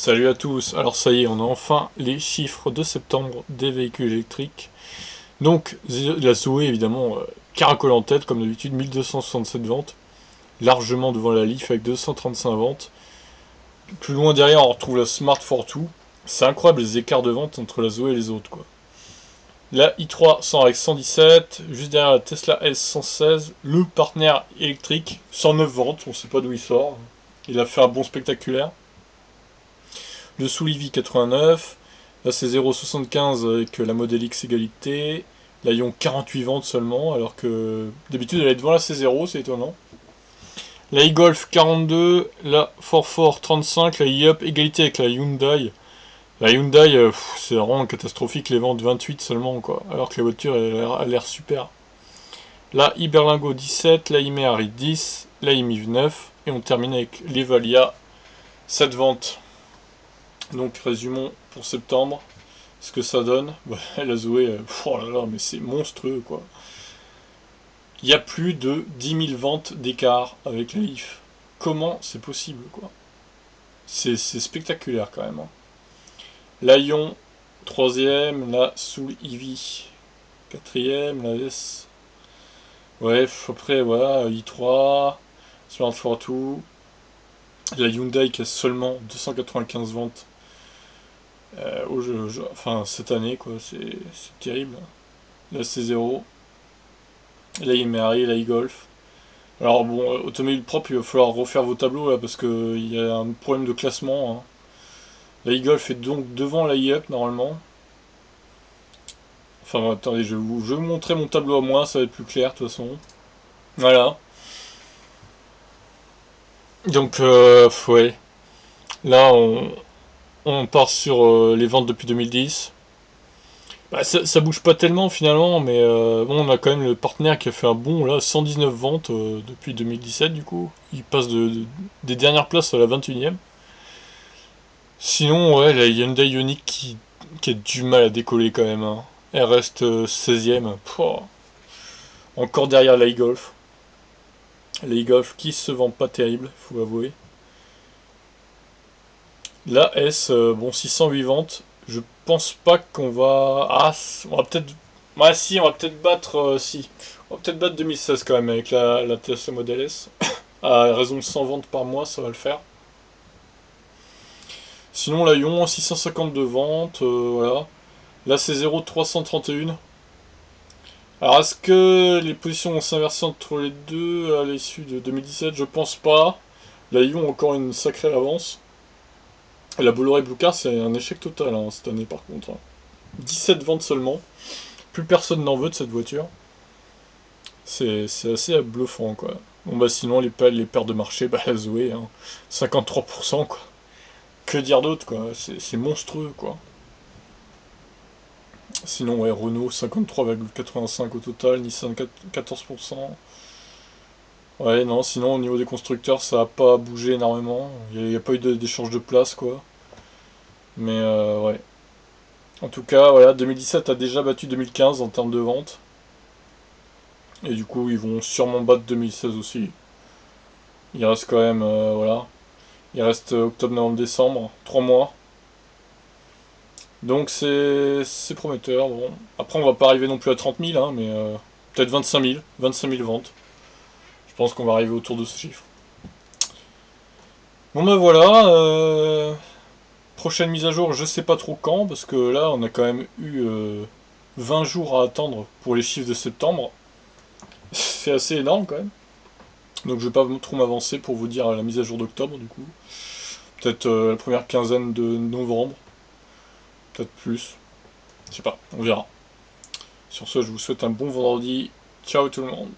Salut à tous, alors ça y est, on a enfin les chiffres de septembre des véhicules électriques. Donc la Zoé évidemment caracole en tête comme d'habitude, 1267 ventes, largement devant la Leaf avec 235 ventes. Plus loin derrière on retrouve la Smart Fortwo. C'est incroyable les écarts de vente entre la Zoé et les autres quoi. La i3 100 avec 117, juste derrière la Tesla S 116, le partenaire électrique, 109 ventes, on sait pas d'où il sort. Il a fait un bon spectaculaire. Le Soulivi 89, là c'est 0,75 avec la Model X égalité. La Ion 48 ventes seulement, alors que d'habitude elle est devant la C0, c'est étonnant. La e-Golf 42, la Ford 35, la e-Up égalité avec la Hyundai. La Hyundai, c'est vraiment catastrophique les ventes 28 seulement quoi, alors que la voiture a l'air super. La Iberlingo 17, la Imeari 10, la Imiv 9, et on termine avec l'Evalia 7 ventes. Donc résumons pour septembre. Ce que ça donne, bah, la Zoé, oh là là, mais c'est monstrueux quoi. Il y a plus de 10 000 ventes d'écart avec la Leaf. Comment c'est possible quoi? C'est spectaculaire quand même. Hein. La Ion, 3ème, la Soul Eevee, 4ème, la S. Ouais, après voilà, i3, Smart Fortwo, la Hyundai qui a seulement 295 ventes enfin cette année quoi, c'est terrible. La C0, la Imari, la e-Golf. Alors bon, automobile propre, il va falloir refaire vos tableaux là parce que il y a un problème de classement. Hein. La e-Golf est donc devant la e-Up normalement. Enfin bon, attendez, je vais vous montrer mon tableau à moi, ça va être plus clair de toute façon. Voilà. Donc ouais. Là on part sur les ventes depuis 2010. Bah, ça bouge pas tellement finalement, mais bon, on a quand même le partenaire qui a fait un bond là, 119 ventes depuis 2017 du coup. Il passe des dernières places à la 21ème. Sinon, ouais, la Hyundai Ioniq qui a du mal à décoller quand même. Hein. Elle reste 16ème. Encore derrière la e-Golf. La e-Golf qui se vend pas terrible, faut avouer. La S, bon, 608 ventes. Je pense pas qu'on va. Ah, on va peut-être. Ouais, si, on va peut-être battre. Si. On va peut-être battre 2016 quand même avec la Tesla Model S. À raison de 100 ventes par mois, ça va le faire. Sinon, la Ion, 652 ventes. Voilà. Là, c'est 0 331. Alors, est-ce que les positions vont s'inverser entre les deux à l'issue de 2017? Je pense pas. La Ion, encore une sacrée avance. Et la Bolloré Blue Car, c'est un échec total hein, cette année par contre. 17 ventes seulement. Plus personne n'en veut de cette voiture. C'est assez bluffant quoi. Bon bah sinon les paires de marché, bah la Zoé, hein, 53% quoi. Que dire d'autre quoi, c'est monstrueux quoi. Sinon ouais, Renault 53,85 au total, Nissan 14%. Ouais non, sinon au niveau des constructeurs ça a pas bougé énormément, il n'y a pas eu d'échange de place quoi. Mais ouais. En tout cas voilà, 2017 a déjà battu 2015 en termes de vente. Et du coup ils vont sûrement battre 2016 aussi. Il reste quand même, voilà. Il reste octobre, novembre, décembre, 3 mois. Donc c'est prometteur. Bon. Après, on va pas arriver non plus à 30 000, hein, mais peut-être 25 000 ventes. Je pense qu'on va arriver autour de ce chiffre. Bon ben voilà. Prochaine mise à jour, je sais pas trop quand, parce que là, on a quand même eu 20 jours à attendre pour les chiffres de septembre. C'est assez énorme quand même. Donc je vais pas trop m'avancer pour vous dire la mise à jour d'octobre du coup. Peut-être la première quinzaine de novembre. Peut-être plus. Je sais pas, on verra. Sur ce, je vous souhaite un bon vendredi. Ciao tout le monde.